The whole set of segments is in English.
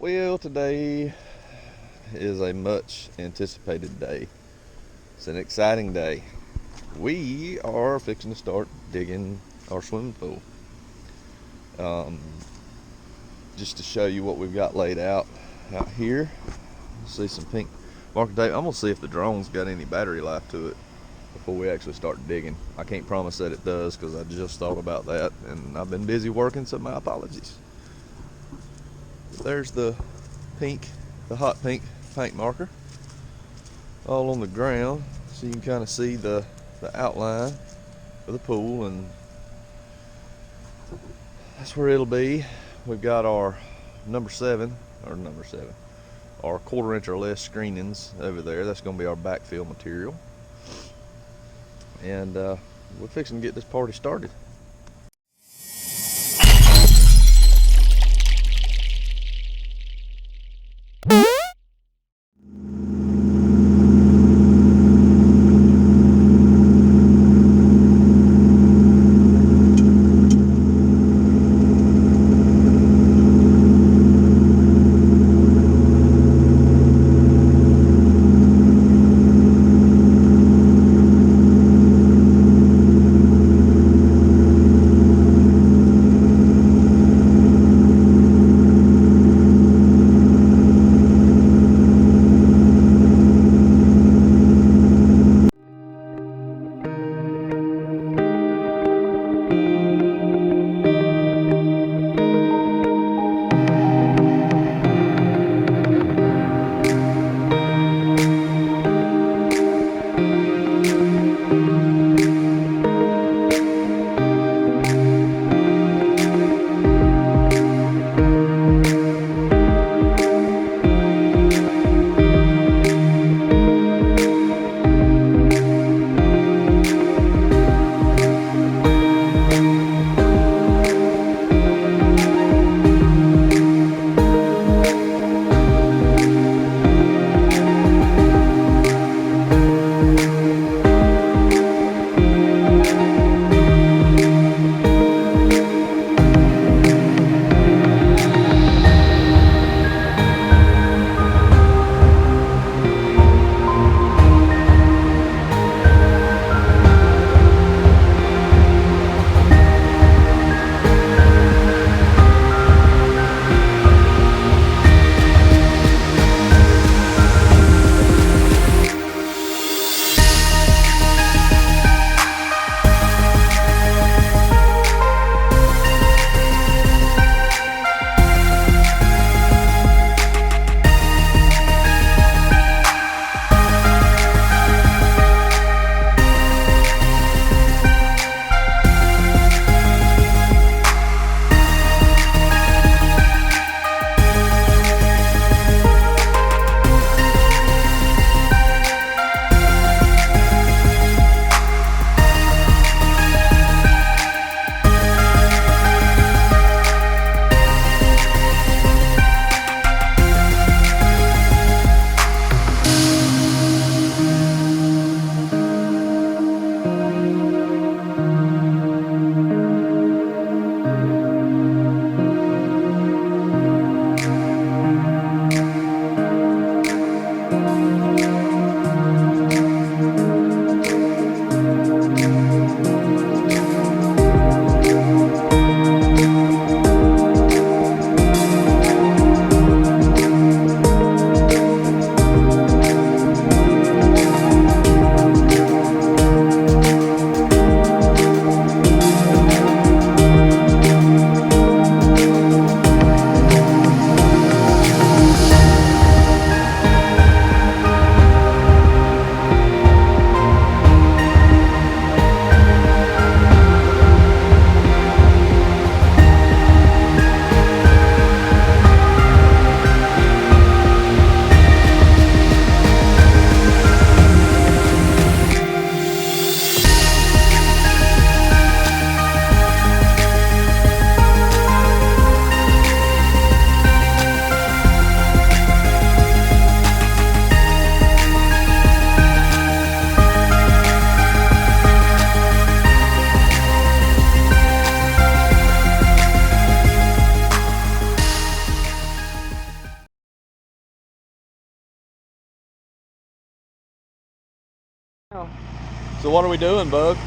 Well, today is a much anticipated day. It's an exciting day. We are fixing to start digging our swimming pool. Um, just to show you what we've got laid out here. See some pink marker tape. I'm gonna see if the drone's got any battery life to it before we actually start digging. I can't promise that it does because I just thought about that and I've been busy working, so my apologies. There's the hot pink paint marker all on the ground, so you can kind of see the outline of the pool, and that's where it'll be. We've got our number seven, our 1/4 inch or less screenings over there. That's going to be our backfill material, and we're fixing to get this party started. So what are we doing, Bug?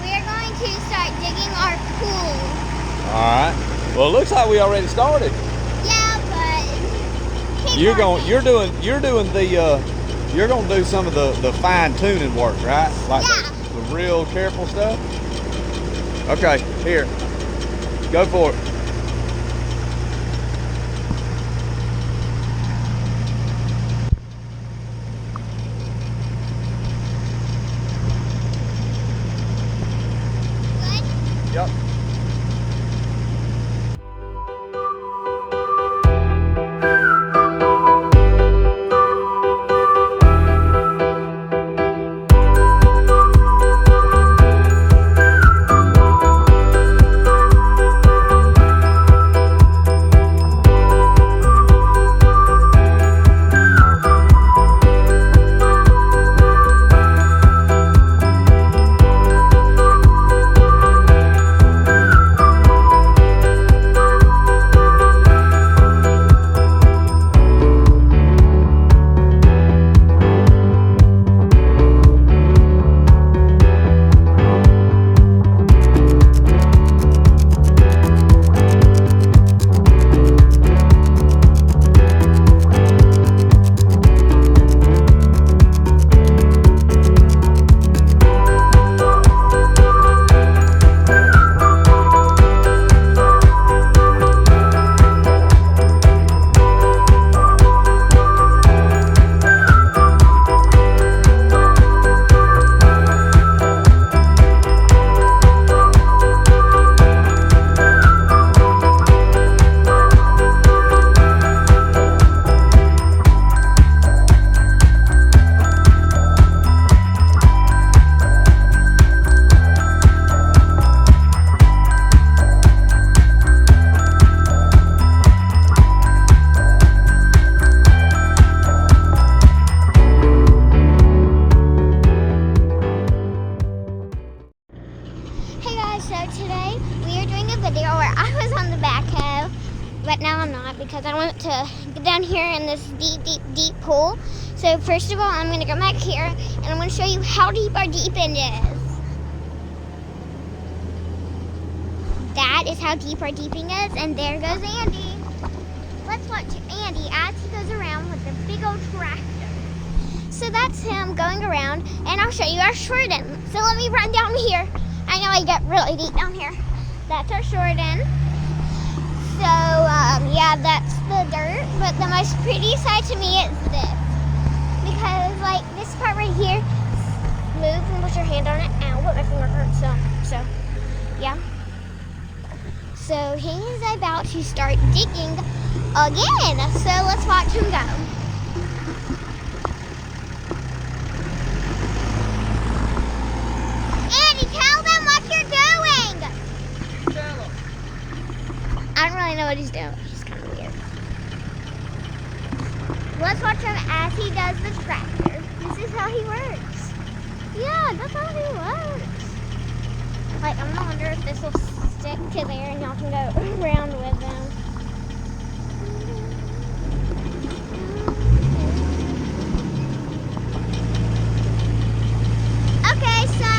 We are going to start digging our pool. Alright. Well, it looks like we already started. Yeah, but You're gonna do some of the fine tuning work, right? Like yeah. the real careful stuff. Okay, here. Go for it. Good? Yep. Hey guys, so today we are doing a video where I was on the backhoe, but now I'm not because I want to get down here in this deep pool. So first of all, I'm going to go back here and I'm going to show you how deep our deep end is. That is how deep our deep end is, and there goes Andy. Let's watch Andy as he goes around with the big old tractor. So that's him going around, and I'll show you our short end. So let me run down here. I know I get really deep down here. That's our short end. So, yeah, that's the dirt. But the most pretty side to me is this. Because, like, this part right here, move and put your hand on it. Ow, but my finger hurts so, yeah. So, he is about to start digging again. So, let's watch him go. I don't really know what he's doing. He's kind of weird. Let's watch him as he does the tractor. This is how he works. Yeah, that's how he works. Like, I'm gonna wonder if this will stick to there and y'all can go around with them. Okay, so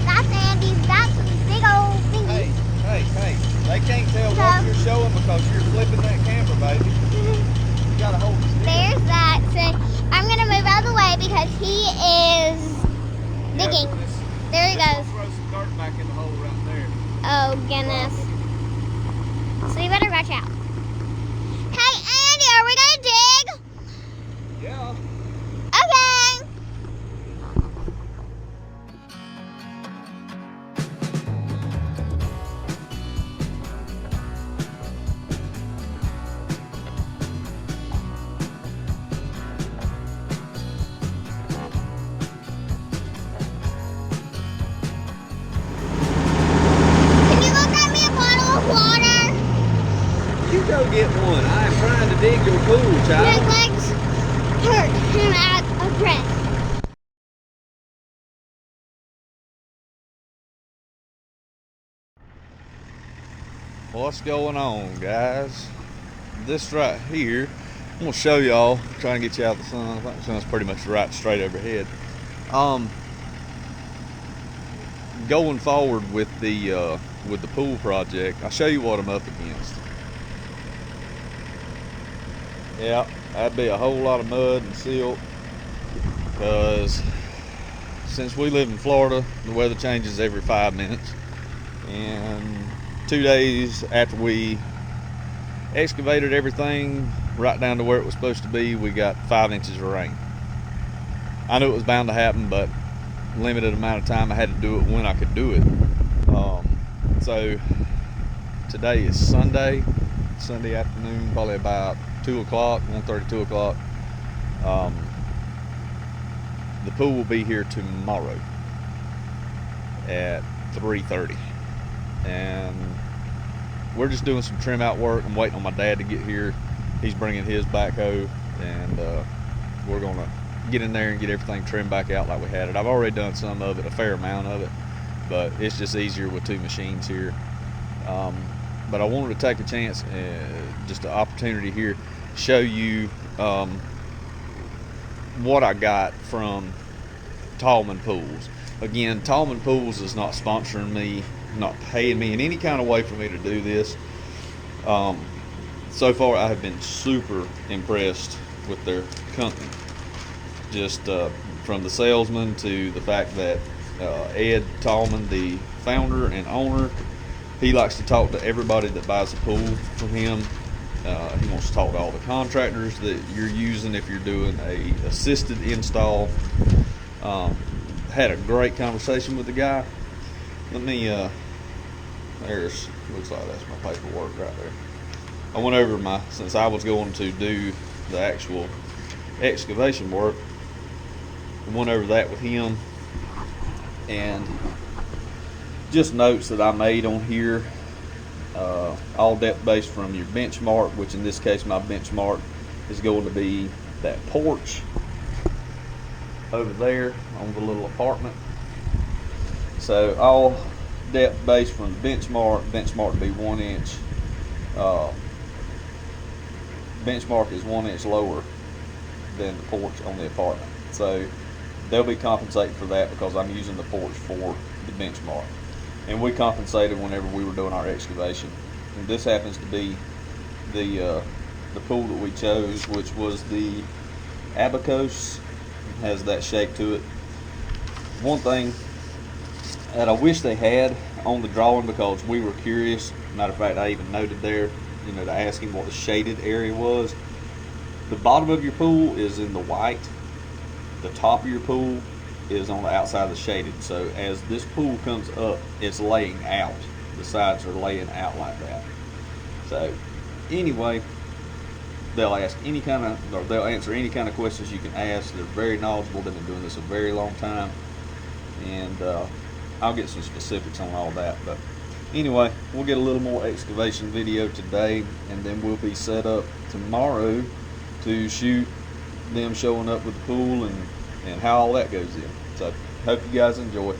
that's Andy. That's big old thingy. Hey. They can't tell what you're showing because you're flipping that camera, baby. You gotta hold it still. There's that. So I'm gonna move out of the way because he is digging. There he goes. Throw some dirt back in the hole right there. Oh goodness. So you better watch out. Hey Andy, are we gonna dig? Yeah. Okay. Go get one. I am trying to dig your pool, child. My legs hurt and I'm out of breath. What's going on, guys? This right here, I'm gonna show y'all. Try and get you out of the sun. I think the sun's pretty much right straight overhead. going forward with the pool project, I'll show you what I'm up against. Yeah, that'd be a whole lot of mud and silt, because since we live in Florida, the weather changes every 5 minutes, and 2 days after we excavated everything right down to where it was supposed to be, we got 5 inches of rain. I knew it was bound to happen, but limited amount of time I had to do it when I could do it. So today is Sunday afternoon, probably about 2 o'clock, 1:30, 2 o'clock. The pool will be here tomorrow at 3:30, and we're just doing some trim out work. I'm waiting on my dad to get here. He's bringing his backhoe, and we're gonna get in there and get everything trimmed back out like we had it. I've already done some of it, a fair amount of it, but it's just easier with 2 machines here. But I wanted to take a chance, just an opportunity here, show you what I got from Tallman Pools. Again, Tallman Pools is not sponsoring me, not paying me in any kind of way for me to do this. So far I have been super impressed with their company. Just from the salesman to the fact that Ed Tallman, the founder and owner, he likes to talk to everybody that buys a pool from him. He wants to talk to all the contractors that you're using if you're doing a assisted install. Had a great conversation with the guy. Let me, looks like that's my paperwork right there. I went over since I was going to do the actual excavation work, I went over that with him, and just notes that I made on here, all depth based from your benchmark, which in this case my benchmark is going to be that porch over there on the little apartment. So all depth based from the benchmark to be 1 inch. Benchmark is 1 inch lower than the porch on the apartment. So they'll be compensating for that because I'm using the porch for the benchmark. And we compensated whenever we were doing our excavation. And this happens to be the pool that we chose, which was the Abacos. It has that shape to it. One thing that I wish they had on the drawing, because we were curious, matter of fact I even noted there, to ask him what the shaded area was. The bottom of your pool is in the white. The top of your pool is on the outside of the shaded. So as this pool comes up, it's laying out. The sides are laying out like that. So anyway, they'll answer any kind of questions you can ask. They're very knowledgeable. They've been doing this a very long time, and I'll get some specifics on all that. But anyway, we'll get a little more excavation video today, and then we'll be set up tomorrow to shoot them showing up with the pool and how all that goes in. So hope you guys enjoy.